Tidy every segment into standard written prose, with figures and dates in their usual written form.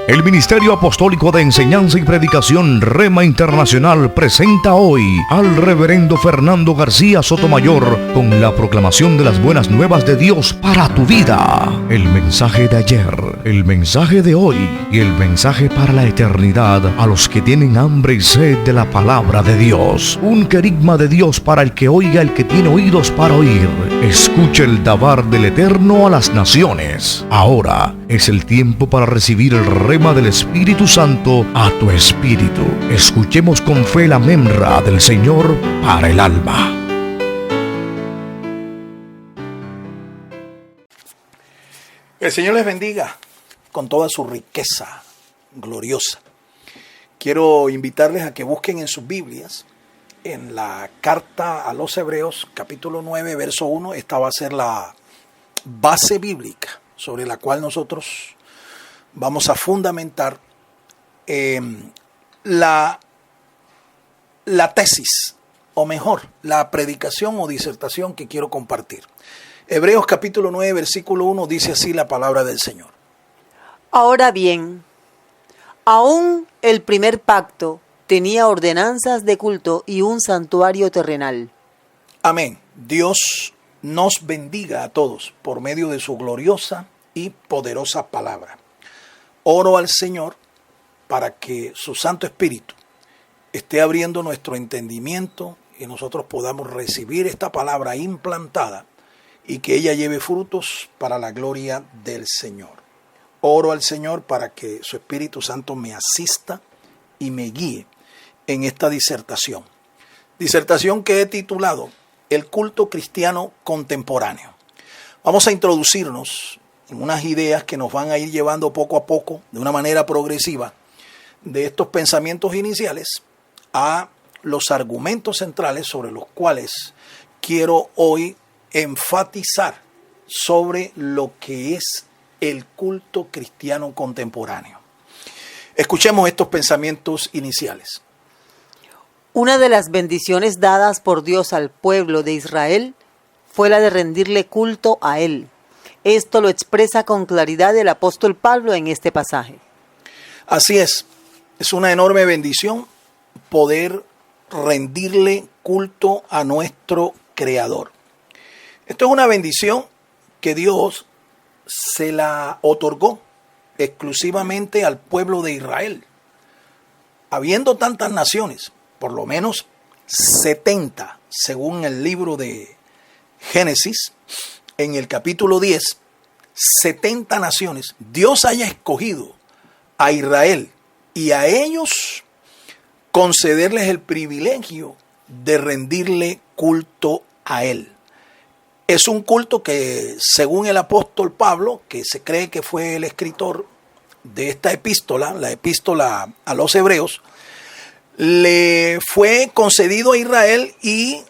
El Ministerio Apostólico de Enseñanza y Predicación Rema Internacional presenta hoy al Reverendo Fernando García Sotomayor con la proclamación de las buenas nuevas de Dios para tu vida. El mensaje de ayer, el mensaje de hoy y el mensaje para la eternidad a los que tienen hambre y sed de la palabra de Dios. Un querigma de Dios para el que oiga, el que tiene oídos para oír. Escuche el dabar del Eterno a las naciones. Ahora es el tiempo para recibir el rema del Espíritu Santo a tu espíritu. Escuchemos con fe la memra del Señor para el alma. El Señor les bendiga con toda su riqueza gloriosa. Quiero invitarles a que busquen en sus Biblias, en la carta a los Hebreos, capítulo 9, verso 1. Esta va a ser la base bíblica sobre la cual nosotros vamos a fundamentar la tesis, o mejor, la predicación o disertación que quiero compartir. Hebreos capítulo 9, versículo 1 dice así la palabra del Señor. Ahora bien, aún el primer pacto tenía ordenanzas de culto y un santuario terrenal. Amén. Dios nos bendiga a todos por medio de su gloriosa y poderosa palabra. Oro al Señor para que su Santo Espíritu esté abriendo nuestro entendimiento y nosotros podamos recibir esta palabra implantada y que ella lleve frutos para la gloria del Señor. Oro al Señor para que su Espíritu Santo me asista y me guíe en esta disertación. Disertación que he titulado El culto cristiano contemporáneo. Vamos a introducirnos en unas ideas que nos van a ir llevando poco a poco, de una manera progresiva, de estos pensamientos iniciales a los argumentos centrales sobre los cuales quiero hoy enfatizar sobre lo que es el culto cristiano contemporáneo. Escuchemos estos pensamientos iniciales. Una de las bendiciones dadas por Dios al pueblo de Israel fue la de rendirle culto a Él. Esto lo expresa con claridad el apóstol Pablo en este pasaje. Así es una enorme bendición poder rendirle culto a nuestro Creador. Esto es una bendición que Dios se la otorgó exclusivamente al pueblo de Israel. Habiendo tantas naciones, por lo menos 70, según el libro de Génesis, en el capítulo 10, 70 naciones, Dios haya escogido a Israel y a ellos concederles el privilegio de rendirle culto a Él. Es un culto que, según el apóstol Pablo, que se cree que fue el escritor de esta epístola, la epístola a los Hebreos, le fue concedido a Israel y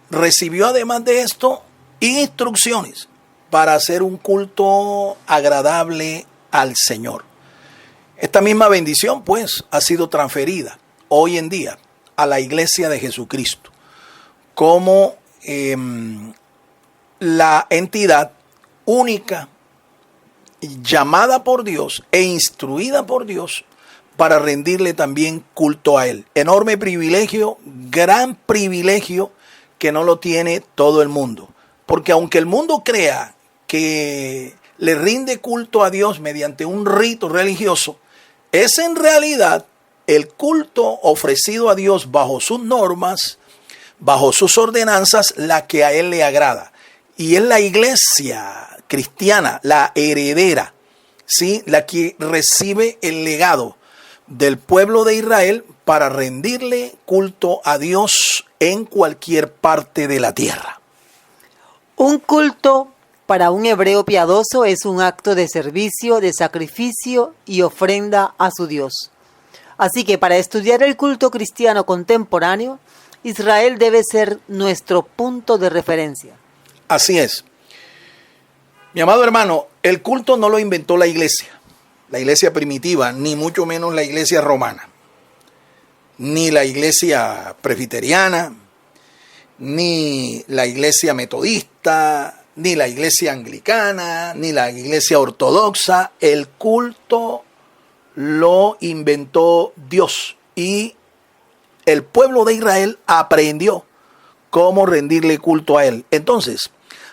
recibió además de esto instrucciones para hacer un culto agradable al Señor. Esta misma bendición pues ha sido transferida hoy en día a la Iglesia de Jesucristo como la entidad única llamada por Dios e instruida por Dios para rendirle también culto a Él. Enorme privilegio, gran privilegio que no lo tiene todo el mundo. Porque aunque el mundo crea que le rinde culto a Dios mediante un rito religioso, es en realidad el culto ofrecido a Dios bajo sus normas, bajo sus ordenanzas, la que a Él le agrada. Y es la iglesia cristiana, la heredera, ¿sí?, la que recibe el legado del pueblo de Israel para rendirle culto a Dios en cualquier parte de la tierra. Un culto para un hebreo piadoso es un acto de servicio, de sacrificio y ofrenda a su Dios. Así que para estudiar el culto cristiano contemporáneo, Israel debe ser nuestro punto de referencia. Así es. Mi amado hermano, el culto no lo inventó la iglesia primitiva, ni mucho menos la iglesia romana, ni la iglesia presbiteriana, ni la iglesia metodista, ni la iglesia anglicana, ni la iglesia ortodoxa. El culto lo inventó Dios y el pueblo de Israel aprendió cómo rendirle culto a él. Entonces,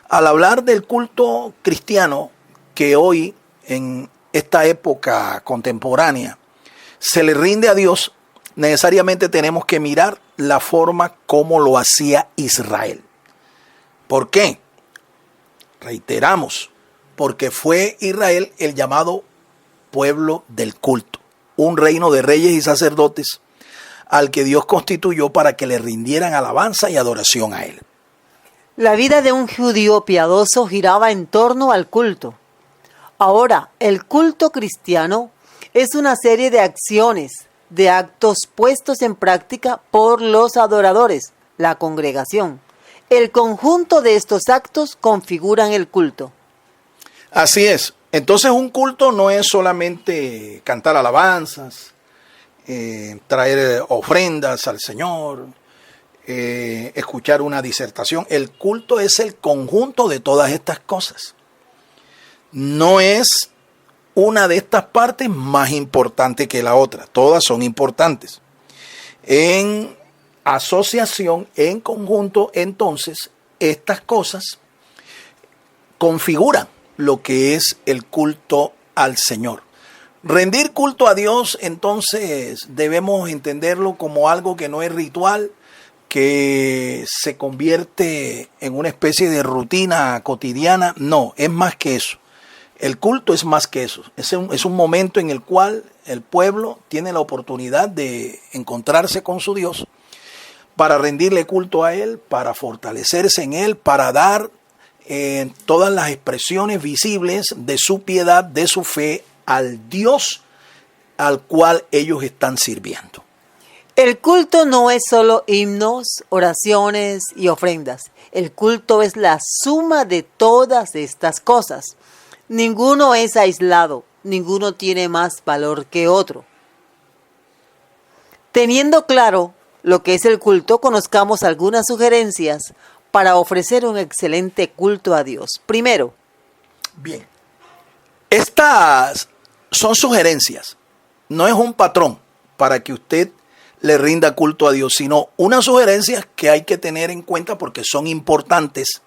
al hablar del culto cristiano que hoy en esta época contemporánea se le rinde a Dios, necesariamente tenemos que mirar la forma como lo hacía Israel. ¿Por qué? Reiteramos, porque fue Israel el llamado pueblo del culto, un reino de reyes y sacerdotes al que Dios constituyó para que le rindieran alabanza y adoración a él. La vida de un judío piadoso giraba en torno al culto. Ahora, el culto cristiano es una serie de acciones, de actos puestos en práctica por los adoradores, la congregación. El conjunto de estos actos configuran el culto. Así es. Entonces un culto no es solamente cantar alabanzas, traer ofrendas al Señor, escuchar una disertación. El culto es el conjunto de todas estas cosas. No es una de estas partes más importante que la otra. Todas son importantes. En asociación, en conjunto, entonces, estas cosas configuran lo que es el culto al Señor. Rendir culto a Dios, entonces, debemos entenderlo como algo que no es ritual, que se convierte en una especie de rutina cotidiana. No, es más que eso. El culto es más que eso. Es un momento en el cual el pueblo tiene la oportunidad de encontrarse con su Dios para rendirle culto a Él, para fortalecerse en Él, para dar todas las expresiones visibles de su piedad, de su fe al Dios al cual ellos están sirviendo. El culto no es solo himnos, oraciones y ofrendas. El culto es la suma de todas estas cosas. Ninguno es aislado, ninguno tiene más valor que otro. Teniendo claro lo que es el culto, conozcamos algunas sugerencias para ofrecer un excelente culto a Dios. Primero, bien, estas son sugerencias, no es un patrón para que usted le rinda culto a Dios, sino unas sugerencias que hay que tener en cuenta porque son importantes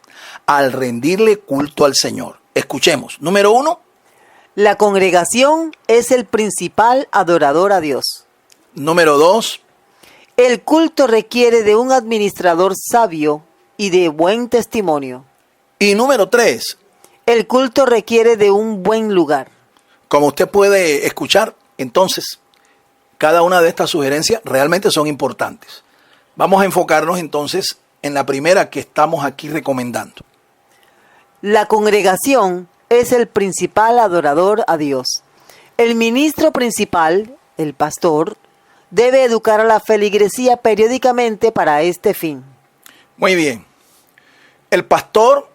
al rendirle culto al Señor. Escuchemos. Número 1. La congregación es el principal adorador a Dios. Número 2. El culto requiere de un administrador sabio y de buen testimonio. Y número 3. El culto requiere de un buen lugar. Como usted puede escuchar, entonces, cada una de estas sugerencias realmente son importantes. Vamos a enfocarnos entonces en la primera que estamos aquí recomendando. La congregación es el principal adorador a Dios. El ministro principal, el pastor, debe educar a la feligresía periódicamente para este fin. Muy bien. El pastor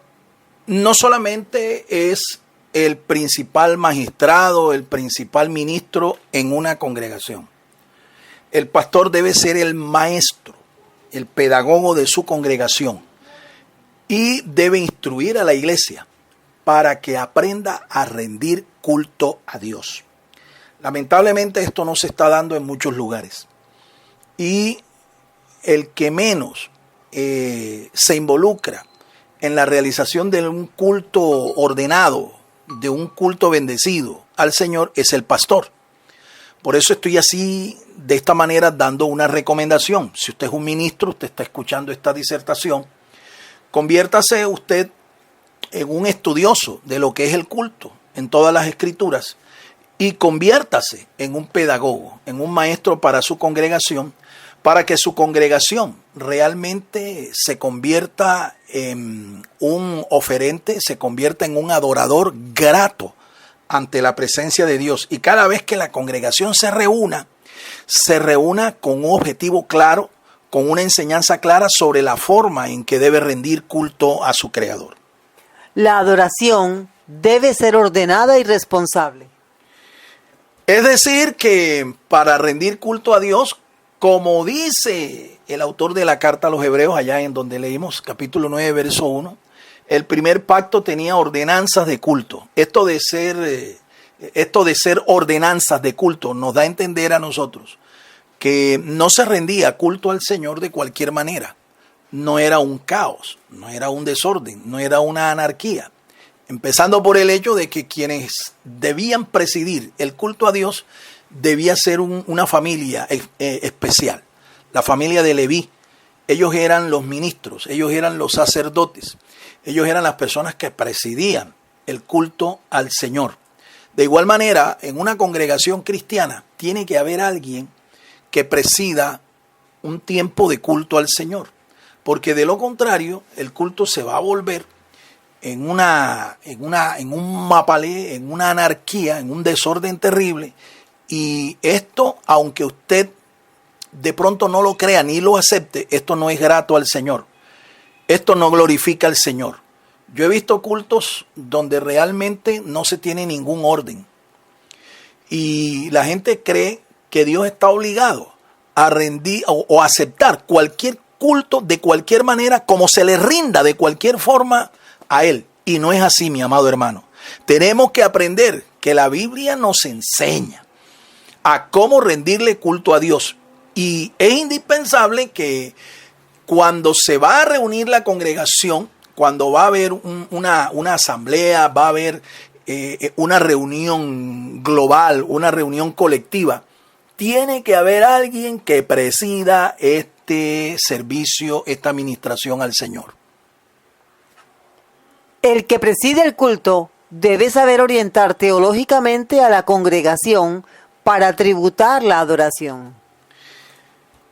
no solamente es el principal magistrado, el principal ministro en una congregación. El pastor debe ser el maestro, el pedagogo de su congregación y debe instruir a la iglesia para que aprenda a rendir culto a Dios. Lamentablemente esto no se está dando en muchos lugares y el que menos se involucra en la realización de un culto ordenado, de un culto bendecido al Señor es el pastor. Por eso estoy así, de esta manera, dando una recomendación. Si usted es un ministro, usted está escuchando esta disertación, conviértase usted en un estudioso de lo que es el culto en todas las escrituras y conviértase en un pedagogo, en un maestro para su congregación, para que su congregación realmente se convierta en un oferente, se convierta en un adorador grato ante la presencia de Dios. Y cada vez que la congregación se reúna con un objetivo claro, con una enseñanza clara sobre la forma en que debe rendir culto a su Creador. La adoración debe ser ordenada y responsable. Es decir, que para rendir culto a Dios, como dice el autor de la carta a los Hebreos, allá en donde leímos capítulo 9, verso 1, el primer pacto tenía ordenanzas de culto. Esto de ser esto de ser ordenanzas de culto nos da a entender a nosotros que no se rendía culto al Señor de cualquier manera. No era un caos, no era un desorden, no era una anarquía. Empezando por el hecho de que quienes debían presidir el culto a Dios debía ser una familia especial, la familia de Leví. Ellos eran los ministros, ellos eran los sacerdotes, ellos eran las personas que presidían el culto al Señor. De igual manera, en una congregación cristiana tiene que haber alguien que presida un tiempo de culto al Señor, porque de lo contrario el culto se va a volver en un mapalé, en una anarquía, en un desorden terrible. Y esto, aunque usted de pronto no lo crea ni lo acepte, esto no es grato al Señor. Esto no glorifica al Señor. Yo he visto cultos donde realmente no se tiene ningún orden. Y la gente cree que Dios está obligado a rendir o aceptar cualquier culto de cualquier manera, como se le rinda de cualquier forma a Él. Y no es así, mi amado hermano. Tenemos que aprender que la Biblia nos enseña a cómo rendirle culto a Dios. Y es indispensable que cuando se va a reunir la congregación, cuando va a haber una asamblea, va a haber una reunión global, una reunión colectiva, tiene que haber alguien que presida este servicio, esta administración al Señor. El que preside el culto debe saber orientar teológicamente a la congregación para tributar la adoración.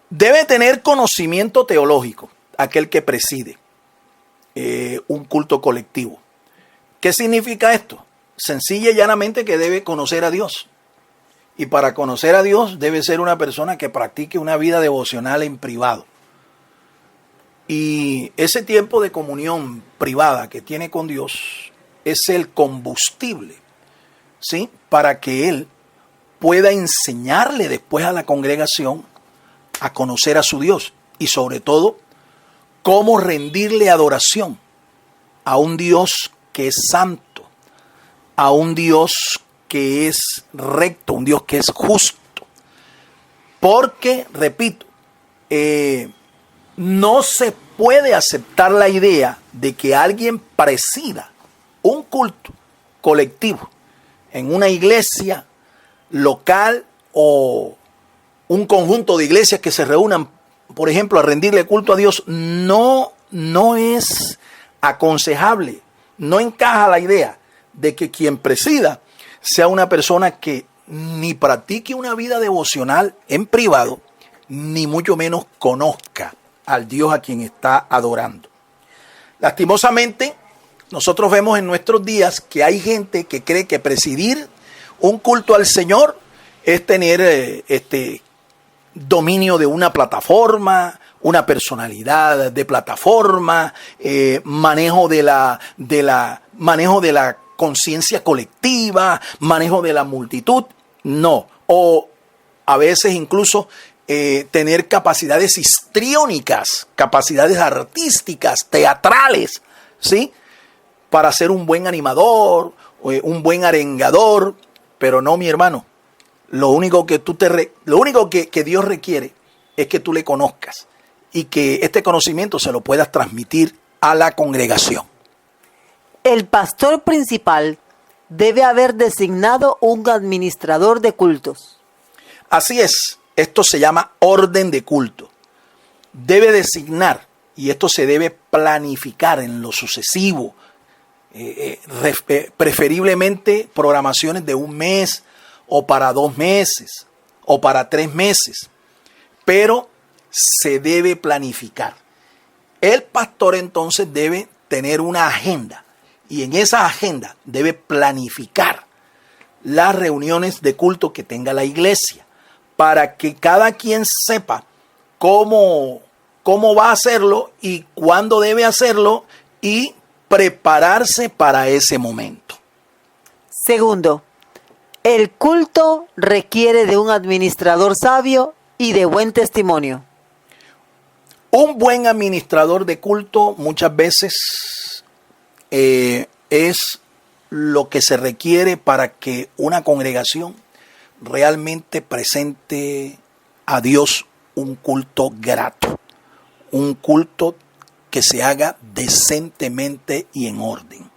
Debe tener conocimiento teológico aquel que preside un culto colectivo. ¿Qué significa esto? Sencilla y llanamente que debe conocer a Dios. Y para conocer a Dios debe ser una persona que practique una vida devocional en privado. Y ese tiempo de comunión privada que tiene con Dios es el combustible, ¿sí?, para que Él pueda enseñarle después a la congregación a conocer a su Dios y sobre todo cómo rendirle adoración a un Dios que es santo, a un Dios que es recto, un Dios que es justo. Porque, repito, no se puede aceptar la idea de que alguien presida un culto colectivo en una iglesia local o un conjunto de iglesias que se reúnan, por ejemplo, a rendirle culto a Dios. No es aconsejable, no encaja la idea de que quien presida sea una persona que ni practique una vida devocional en privado, ni mucho menos conozca al Dios a quien está adorando. Lastimosamente, nosotros vemos en nuestros días que hay gente que cree que presidir un culto al Señor es tener dominio de una plataforma, una personalidad de plataforma, manejo de la conciencia colectiva, manejo de la multitud. No, o a veces incluso tener capacidades histriónicas, capacidades artísticas, teatrales, ¿sí?, para ser un buen animador, un buen arengador. Pero no, mi hermano, lo único que Dios requiere es que tú le conozcas y que este conocimiento se lo puedas transmitir a la congregación. El pastor principal debe haber designado un administrador de cultos. Así es, esto se llama orden de culto. Debe designar, y esto se debe planificar en lo sucesivo, preferiblemente programaciones de un mes o para 2 meses o para 3 meses, pero se debe planificar. El pastor entonces debe tener una agenda y en esa agenda debe planificar las reuniones de culto que tenga la iglesia para que cada quien sepa cómo va a hacerlo y cuándo debe hacerlo y prepararse para ese momento. Segundo, el culto requiere de un administrador sabio y de buen testimonio. Un buen administrador de culto muchas veces es lo que se requiere para que una congregación realmente presente a Dios un culto grato, un culto que se haga decentemente y en orden.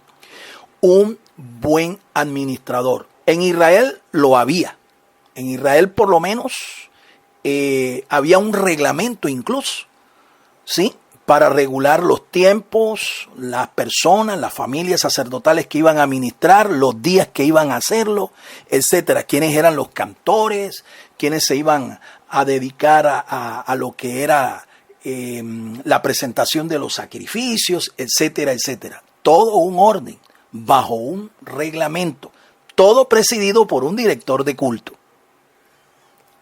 Un buen administrador. En Israel lo había. En Israel por lo menos había un reglamento incluso, ¿sí?, para regular los tiempos, las personas, las familias sacerdotales que iban a ministrar, los días que iban a hacerlo, etcétera. Quiénes eran los cantores, quiénes se iban a dedicar a lo que era la presentación de los sacrificios, etcétera, etcétera. Todo un orden, bajo un reglamento, todo presidido por un director de culto.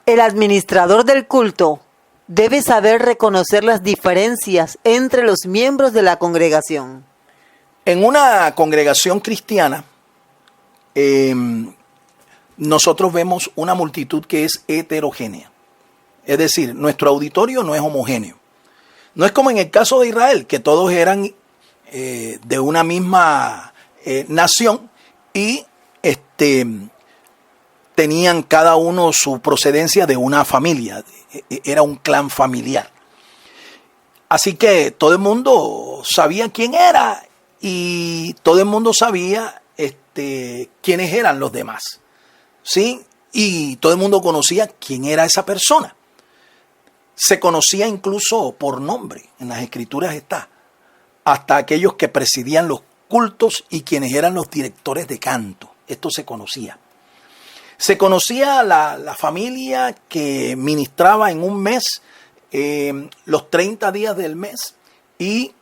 El administrador del culto debe saber reconocer las diferencias entre los miembros de la congregación. En una congregación cristiana, nosotros vemos una multitud que es heterogénea. Es decir, nuestro auditorio no es homogéneo. No es como en el caso de Israel, que todos eran de una misma nación y tenían cada uno su procedencia de una familia. Era un clan familiar. Así que todo el mundo sabía quién era y todo el mundo sabía quiénes eran los demás, ¿sí? Y todo el mundo conocía quién era esa persona. Se conocía incluso por nombre, en las escrituras está, hasta aquellos que presidían los cultos y quienes eran los directores de canto. Esto se conocía. Se conocía la familia que ministraba en un mes, los 30 días del mes, y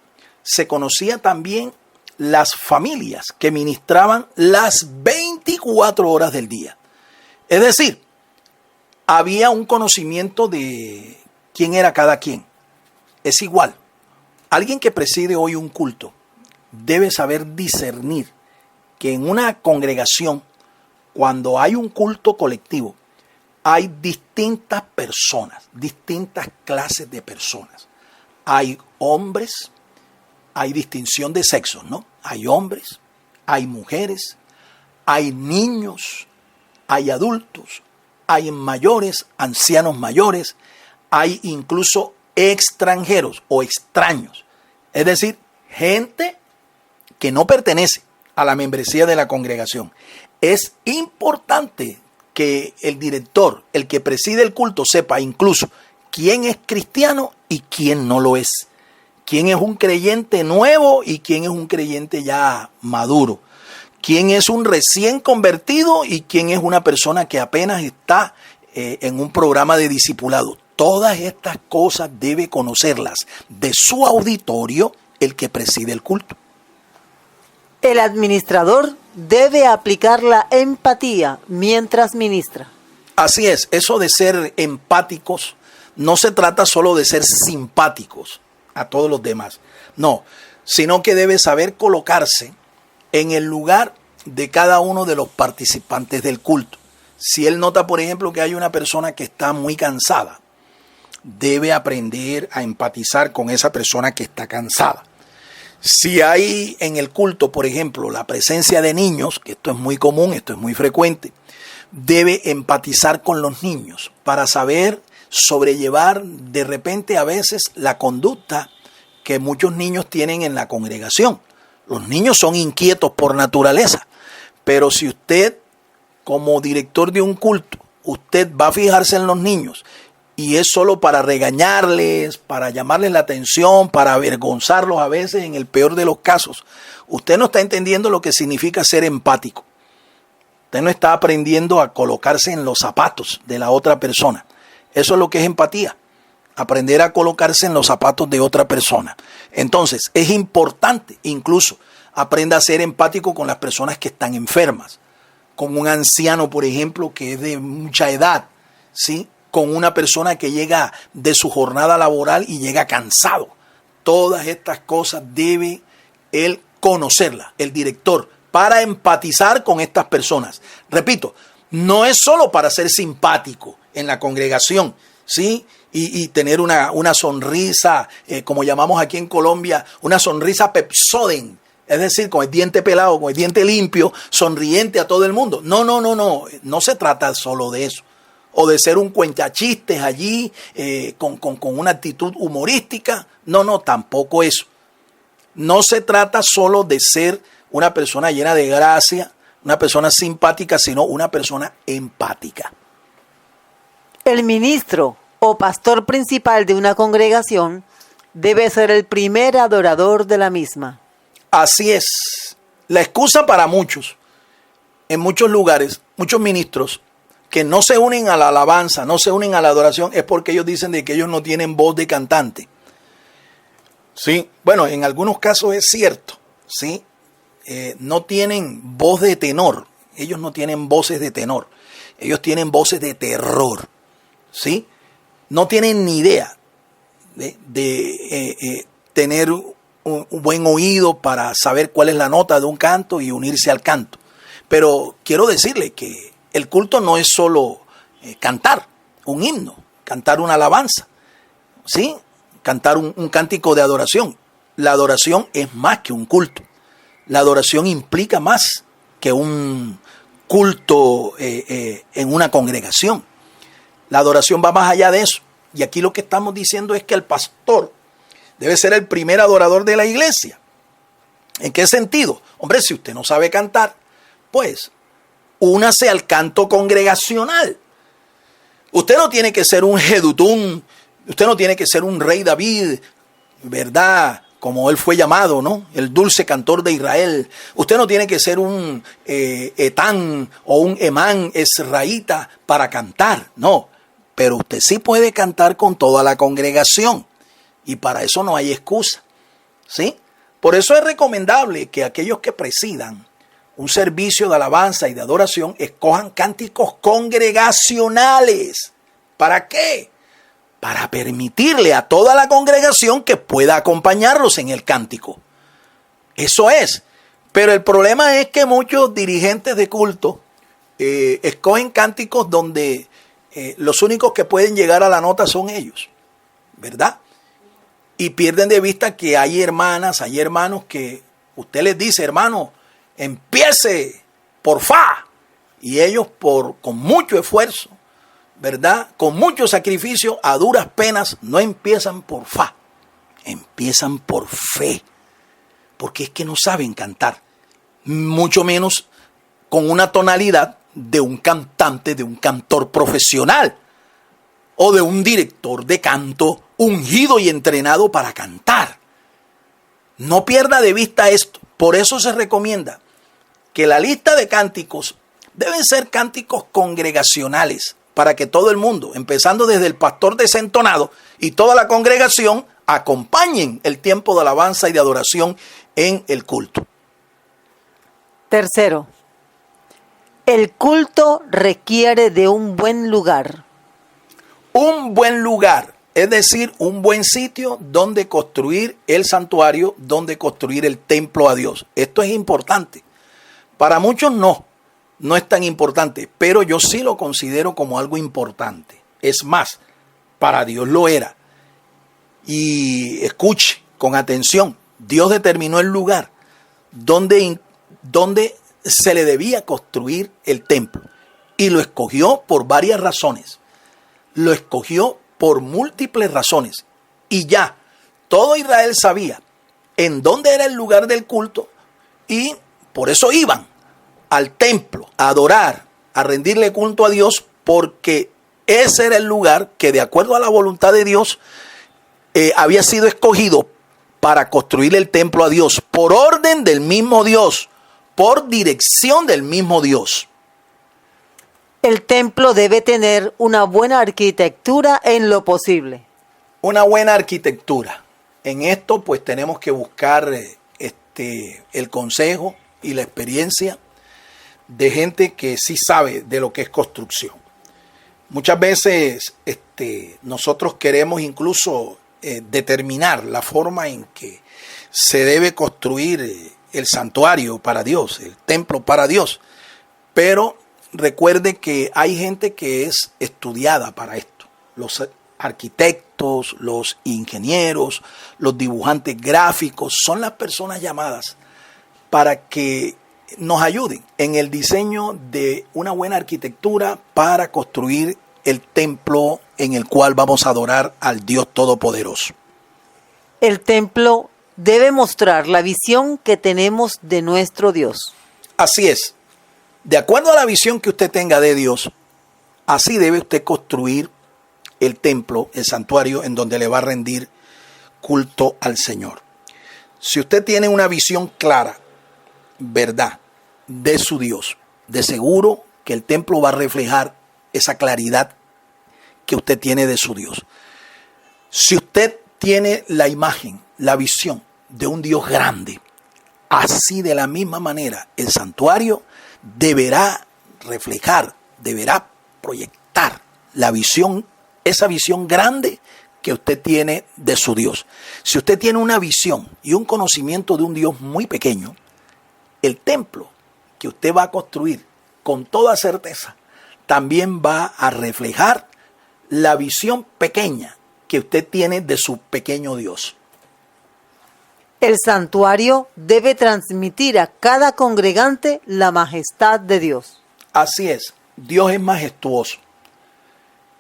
se conocía también las familias que ministraban las 24 horas del día. Es decir, había un conocimiento de quién era cada quien. Es igual, alguien que preside hoy un culto debe saber discernir que en una congregación, cuando hay un culto colectivo, hay distintas personas, distintas clases de personas. Hay hombres, hay distinción de sexos, ¿no? Hay hombres, hay mujeres, hay niños, hay adultos, hay mayores, ancianos mayores, hay incluso extranjeros o extraños. Es decir, gente que no pertenece a la membresía de la congregación. Es importante que el director, el que preside el culto, sepa incluso quién es cristiano y quién no lo es. Quién es un creyente nuevo y quién es un creyente ya maduro. Quién es un recién convertido y quién es una persona que apenas está en un programa de discipulado. Todas estas cosas debe conocerlas de su auditorio el que preside el culto. El administrador debe aplicar la empatía mientras ministra. Así es, eso de ser empáticos no se trata solo de ser simpáticos a todos los demás, no, sino que debe saber colocarse en el lugar de cada uno de los participantes del culto. Si él nota, por ejemplo, que hay una persona que está muy cansada, debe aprender a empatizar con esa persona que está cansada. Si hay en el culto, por ejemplo, la presencia de niños, que esto es muy común, esto es muy frecuente, debe empatizar con los niños para saber sobrellevar de repente a veces la conducta que muchos niños tienen en la congregación. Los niños son inquietos por naturaleza, pero si usted, como director de un culto, usted va a fijarse en los niños y es solo para regañarles, para llamarles la atención, para avergonzarlos a veces en el peor de los casos, usted no está entendiendo lo que significa ser empático. Usted no está aprendiendo a colocarse en los zapatos de la otra persona. Eso es lo que es empatía, aprender a colocarse en los zapatos de otra persona. Entonces, es importante, incluso, aprenda a ser empático con las personas que están enfermas, con un anciano, por ejemplo, que es de mucha edad, ¿sí?, con una persona que llega de su jornada laboral y llega cansado. Todas estas cosas debe él conocerlas, el director, para empatizar con estas personas. Repito, no es solo para ser simpático en la congregación, ¿sí?, y tener una sonrisa, como llamamos aquí en Colombia, una sonrisa pepsoden, Es decir, con el diente pelado, con el diente limpio, sonriente a todo el mundo. No, no, no, no. No se trata solo de eso. O de ser un cuentachistes allí con una actitud humorística. No, no, tampoco eso. No se trata solo de ser una persona llena de gracia, una persona simpática, sino una persona empática. El ministro o pastor principal de una congregación debe ser el primer adorador de la misma. Así es. La excusa para muchos, en muchos lugares, muchos ministros, que no se unen a la alabanza, no se unen a la adoración, es porque ellos dicen de que ellos no tienen voz de cantante. Sí, bueno, en algunos casos es cierto, sí. No tienen voz de tenor, ellos no tienen voces de tenor, ellos tienen voces de terror, ¿sí? No tienen ni idea de tener un buen oído para saber cuál es la nota de un canto y unirse al canto. Pero quiero decirle que el culto no es solo cantar un himno, cantar una alabanza, ¿sí? Cantar un cántico de adoración. La adoración es más que un culto. La adoración implica más que un culto en una congregación. La adoración va más allá de eso. Y aquí lo que estamos diciendo es que el pastor debe ser el primer adorador de la iglesia. ¿En qué sentido? Hombre, si usted no sabe cantar, pues únase al canto congregacional. Usted no tiene que ser un Jedutún, usted no tiene que ser un rey David, ¿verdad? Como él fue llamado, ¿no? El dulce cantor de Israel. Usted no tiene que ser un Etán o un Emán esraíta para cantar, no. Pero usted sí puede cantar con toda la congregación. Y para eso no hay excusa, ¿sí? Por eso es recomendable que aquellos que presidan un servicio de alabanza y de adoración escojan cánticos congregacionales. ¿Para qué? Para permitirle a toda la congregación que pueda acompañarlos en el cántico. Eso es. Pero el problema es que muchos dirigentes de culto escogen cánticos donde los únicos que pueden llegar a la nota son ellos, ¿verdad? Y pierden de vista que hay hermanas, hay hermanos que usted les dice, hermano, empiece por fa. Y ellos con mucho esfuerzo, ¿verdad? Con mucho sacrificio, a duras penas, no empiezan por fa, empiezan por fe. Porque es que no saben cantar, mucho menos con una tonalidad de un cantante, de un cantor profesional o de un director de canto ungido y entrenado para cantar. No pierda de vista esto. Por eso se recomienda que la lista de cánticos deben ser cánticos congregacionales para que todo el mundo, empezando desde el pastor desentonado y toda la congregación, acompañen el tiempo de alabanza y de adoración en el culto. Tercero, el culto requiere de un buen lugar. Un buen lugar, es decir, un buen sitio donde construir el santuario, donde construir el templo a Dios. Esto es importante. Para muchos no es tan importante, pero yo sí lo considero como algo importante. Es más, para Dios lo era. Y escuche con atención, Dios determinó el lugar donde se le debía construir el templo. Y lo escogió por varias razones. Lo escogió por múltiples razones. Y ya, todo Israel sabía en dónde era el lugar del culto y por eso iban al templo a adorar, a rendirle culto a Dios, porque ese era el lugar que de acuerdo a la voluntad de Dios había sido escogido para construir el templo a Dios, por orden del mismo Dios, por dirección del mismo Dios. El templo debe tener una buena arquitectura en lo posible. Una buena arquitectura. En esto pues tenemos que buscar el consejo y la experiencia de gente que sí sabe de lo que es construcción. Muchas veces nosotros queremos incluso determinar la forma en que se debe construir el santuario para Dios, el templo para Dios. Pero recuerde que hay gente que es estudiada para esto. Los arquitectos, los ingenieros, los dibujantes gráficos son las personas llamadas para que nos ayuden en el diseño de una buena arquitectura para construir el templo en el cual vamos a adorar al Dios Todopoderoso. El templo debe mostrar la visión que tenemos de nuestro Dios. Así es. De acuerdo a la visión que usted tenga de Dios, así debe usted construir el templo, el santuario, en donde le va a rendir culto al Señor. Si usted tiene una visión clara, verdad, de su Dios, de seguro que el templo va a reflejar esa claridad que usted tiene de su Dios. Si usted tiene la imagen, la visión de un Dios grande, así de la misma manera el santuario deberá reflejar, deberá proyectar la visión, esa visión grande que usted tiene de su Dios. Si usted tiene una visión y un conocimiento de un Dios muy pequeño, el templo que usted va a construir con toda certeza también va a reflejar la visión pequeña que usted tiene de su pequeño Dios. El santuario debe transmitir a cada congregante la majestad de Dios. Así es, Dios es majestuoso.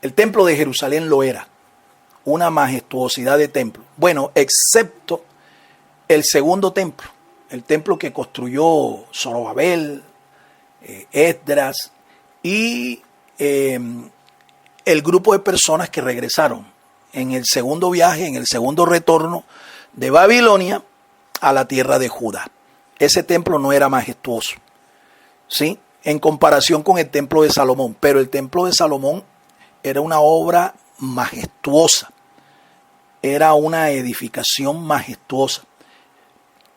El templo de Jerusalén lo era, una majestuosidad de templo. Bueno, excepto el segundo templo, el templo que construyó Zorobabel, Esdras y el grupo de personas que regresaron en el segundo viaje, en el segundo retorno de Babilonia a la tierra de Judá. Ese templo no era majestuoso, ¿sí?, en comparación con el templo de Salomón, pero el templo de Salomón era una obra majestuosa, era una edificación majestuosa.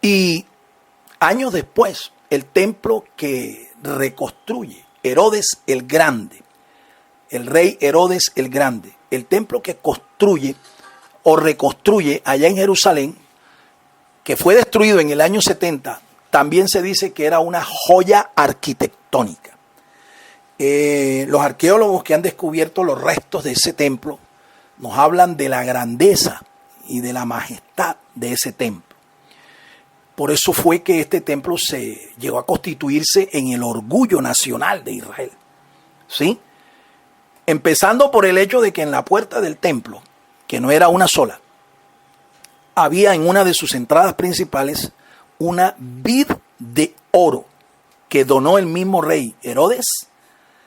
Y años después, el templo que reconstruye Herodes el Grande, el rey Herodes el Grande, el templo que construye o reconstruye allá en Jerusalén, que fue destruido en el año 70, también se dice que era una joya arquitectónica. Los arqueólogos que han descubierto los restos de ese templo nos hablan de la grandeza y de la majestad de ese templo. Por eso fue que este templo se llegó a constituirse en el orgullo nacional de Israel, ¿sí? Empezando por el hecho de que en la puerta del templo, que no era una sola, había en una de sus entradas principales una vid de oro que donó el mismo rey Herodes,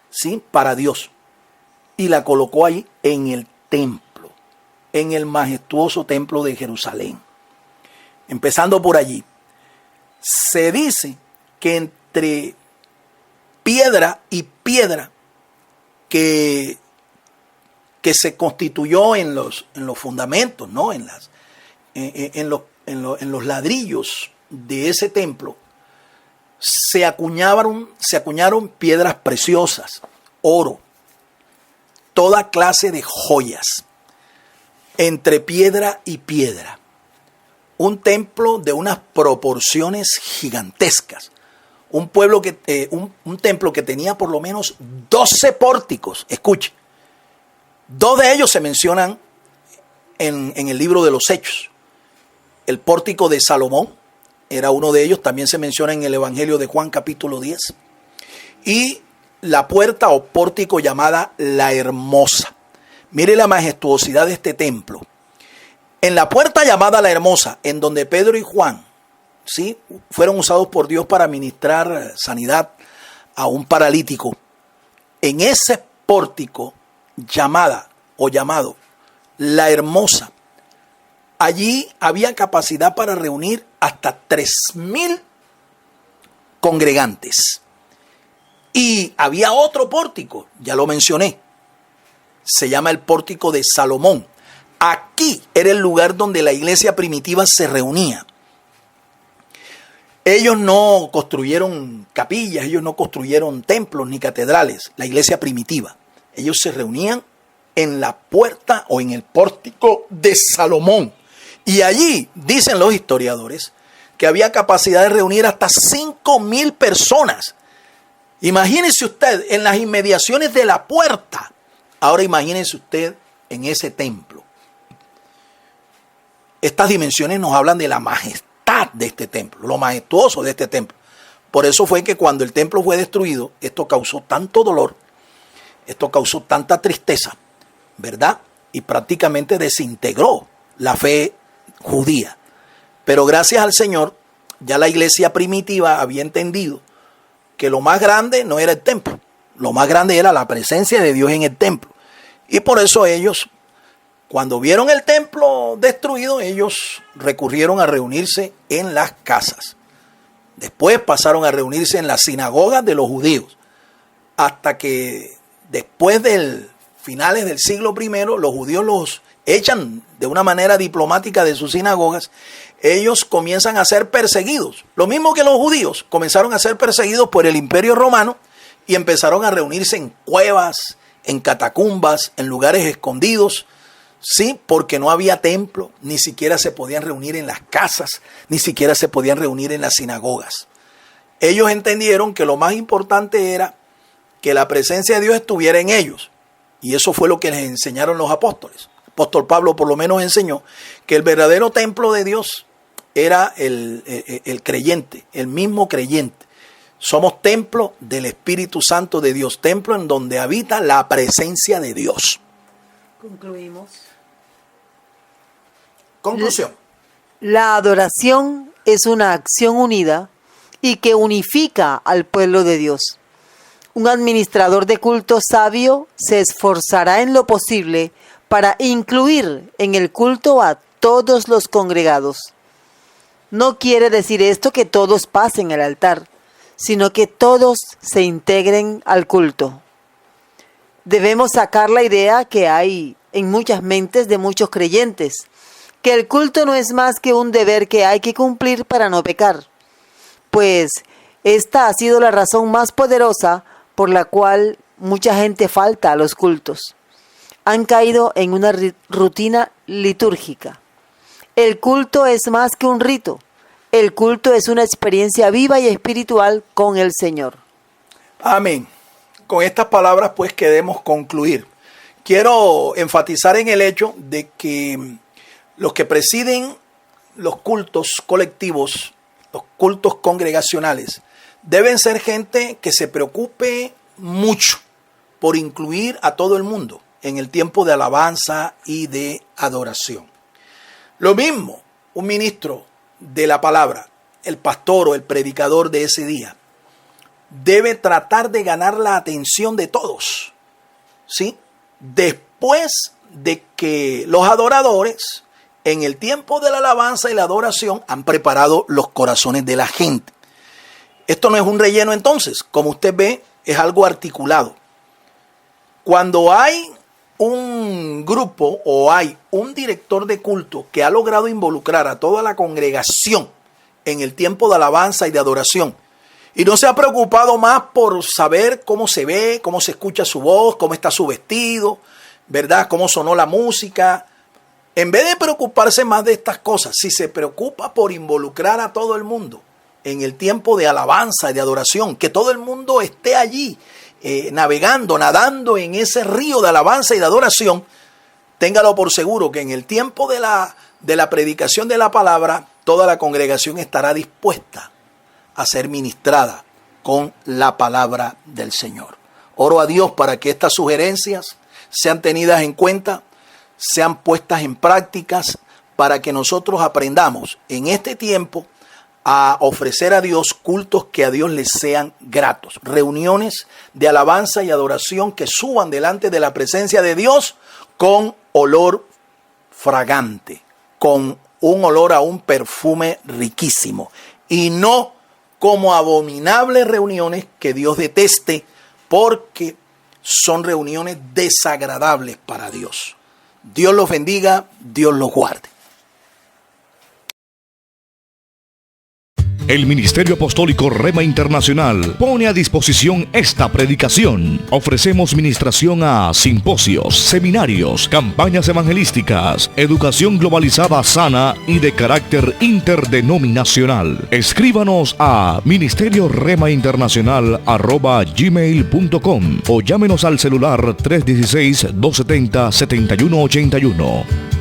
¿sí?, para Dios, y la colocó ahí en el templo, en el majestuoso templo de Jerusalén. Empezando por allí, se dice que entre piedra y piedra que se constituyó en los fundamentos, ¿no?, en los ladrillos de ese templo, se acuñaron piedras preciosas, oro, toda clase de joyas, entre piedra y piedra. Un templo de unas proporciones gigantescas. Un templo que tenía por lo menos 12 pórticos. Escuche, 2 de ellos se mencionan en el libro de los Hechos. El pórtico de Salomón era uno de ellos, también se menciona en el Evangelio de Juan capítulo 10. Y la puerta o pórtico llamada La Hermosa. Mire la majestuosidad de este templo. En la puerta llamada La Hermosa, en donde Pedro y Juan, ¿sí?, fueron usados por Dios para ministrar sanidad a un paralítico, en ese pórtico llamado La Hermosa, allí había capacidad para reunir hasta 3,000 congregantes. Y había otro pórtico, ya lo mencioné, se llama el pórtico de Salomón. Aquí era el lugar donde la iglesia primitiva se reunía. Ellos no construyeron capillas, ellos no construyeron templos ni catedrales, la iglesia primitiva. Ellos se reunían en la puerta o en el pórtico de Salomón. Y allí, dicen los historiadores, que había capacidad de reunir hasta 5,000 personas. Imagínese usted en las inmediaciones de la puerta. Ahora imagínese usted en ese templo. Estas dimensiones nos hablan de la majestad majestad de este templo, lo majestuoso de este templo. Por eso fue que cuando el templo fue destruido, esto causó tanto dolor, esto causó tanta tristeza, ¿verdad? Y prácticamente desintegró la fe judía. Pero gracias al Señor, ya la iglesia primitiva había entendido que lo más grande no era el templo, lo más grande era la presencia de Dios en el templo. Y por eso ellos, cuando vieron el templo destruido, ellos recurrieron a reunirse en las casas. Después pasaron a reunirse en las sinagogas de los judíos, hasta que después del finales del siglo I, los judíos los echan de una manera diplomática de sus sinagogas. Ellos comienzan a ser perseguidos. Lo mismo que los judíos comenzaron a ser perseguidos por el Imperio Romano y empezaron a reunirse en cuevas, en catacumbas, en lugares escondidos. Sí, porque no había templo, ni siquiera se podían reunir en las casas, ni siquiera se podían reunir en las sinagogas. Ellos entendieron que lo más importante era que la presencia de Dios estuviera en ellos. Y eso fue lo que les enseñaron los apóstoles. El apóstol Pablo por lo menos enseñó que el verdadero templo de Dios era el creyente, el mismo creyente. Somos templo del Espíritu Santo de Dios, templo en donde habita la presencia de Dios. Concluimos. Conclusión. La adoración es una acción unida y que unifica al pueblo de Dios. Un administrador de culto sabio se esforzará en lo posible para incluir en el culto a todos los congregados. No quiere decir esto que todos pasen al altar, sino que todos se integren al culto. Debemos sacar la idea que hay en muchas mentes de muchos creyentes, que el culto no es más que un deber que hay que cumplir para no pecar, pues esta ha sido la razón más poderosa por la cual mucha gente falta a los cultos. Han caído en una rutina litúrgica. El culto es más que un rito. El culto es una experiencia viva y espiritual con el Señor. Amén. Con estas palabras pues queremos concluir. Quiero enfatizar en el hecho de que los que presiden los cultos colectivos, los cultos congregacionales, deben ser gente que se preocupe mucho por incluir a todo el mundo en el tiempo de alabanza y de adoración. Lo mismo, un ministro de la palabra, el pastor o el predicador de ese día, debe tratar de ganar la atención de todos, ¿sí? Después de que los adoradores, en el tiempo de la alabanza y la adoración, han preparado los corazones de la gente. Esto no es un relleno entonces, como usted ve, es algo articulado. Cuando hay un grupo o hay un director de culto que ha logrado involucrar a toda la congregación en el tiempo de alabanza y de adoración, y no se ha preocupado más por saber cómo se ve, cómo se escucha su voz, cómo está su vestido, ¿verdad? Cómo sonó la música. En vez de preocuparse más de estas cosas, si se preocupa por involucrar a todo el mundo en el tiempo de alabanza y de adoración, que todo el mundo esté allí navegando, nadando en ese río de alabanza y de adoración, téngalo por seguro que en el tiempo de la predicación de la palabra, toda la congregación estará dispuesta a ser ministrada con la palabra del Señor. Oro a Dios para que estas sugerencias sean tenidas en cuenta, sean puestas en prácticas, para que nosotros aprendamos en este tiempo a ofrecer a Dios cultos que a Dios les sean gratos. Reuniones de alabanza y adoración que suban delante de la presencia de Dios con olor fragante, con un olor a un perfume riquísimo. Y no como abominables reuniones que Dios deteste, porque son reuniones desagradables para Dios. Dios los bendiga, Dios los guarde. El Ministerio Apostólico Rema Internacional pone a disposición esta predicación. Ofrecemos ministración a simposios, seminarios, campañas evangelísticas, educación globalizada sana y de carácter interdenominacional. Escríbanos a ministerioremainternacional@gmail.com o llámenos al celular 316-270-7181.